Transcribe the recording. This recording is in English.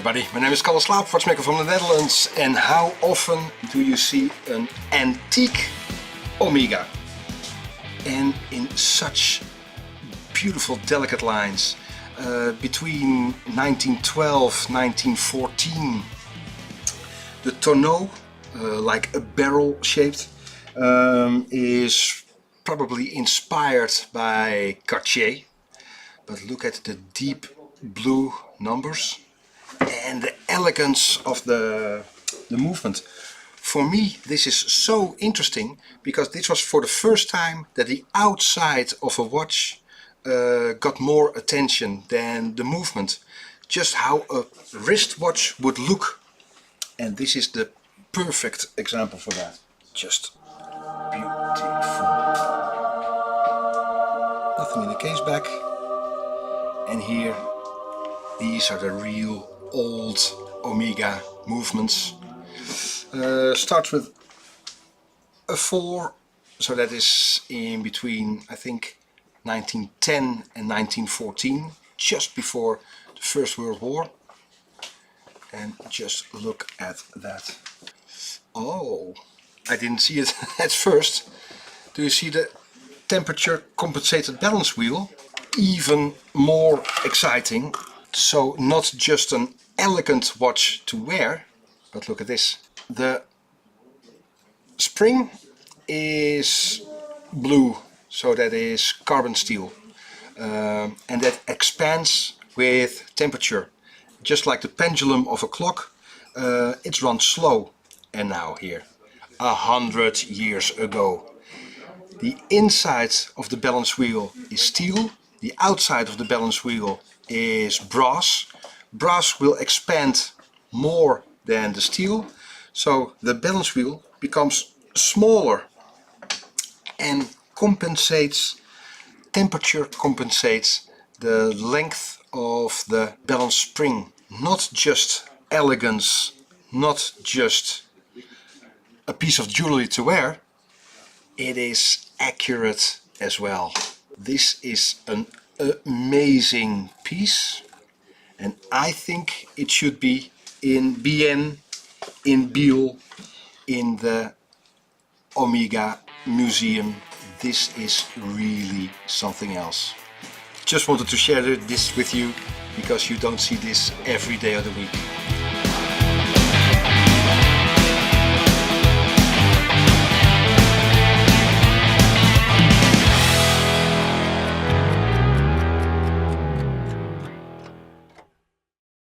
everybody, my name is Kalle Slaap, watchmaker from the Netherlands, and how often do you see an antique Omega? And in such beautiful delicate lines, between 1912 1914, the tonneau, like a barrel shaped, is probably inspired by Cartier, but look at the deep blue numbers and the elegance of the movement. For me, this is so interesting because this was for the first time that the outside of a watch got more attention than the movement. Just how a wristwatch would look. And this is the perfect example for that. Just beautiful. Nothing in the case back. And here, these are the real old Omega movements. Starts with a 4, so that is in between, I think, 1910 and 1914, just before the First World War. And just look at that. Oh, I didn't see it at first. Do you see the temperature compensated balance wheel? Even more exciting. So not just an elegant watch to wear, but look at this. The spring is blue, so that is carbon steel, and that expands with temperature. Just like the pendulum of a clock, it's run slow. And now here, 100 years ago, the inside of the balance wheel is steel, the outside of the balance wheel is brass. Brass will expand more than the steel, so the balance wheel becomes smaller and temperature compensates the length of the balance spring. Not just elegance, not just a piece of jewelry to wear, it is accurate as well. This is an amazing piece, and I think it should be in BN, in Biel, in the Omega Museum. This is really something else. Just wanted to share this with you because you don't see this every day of the week.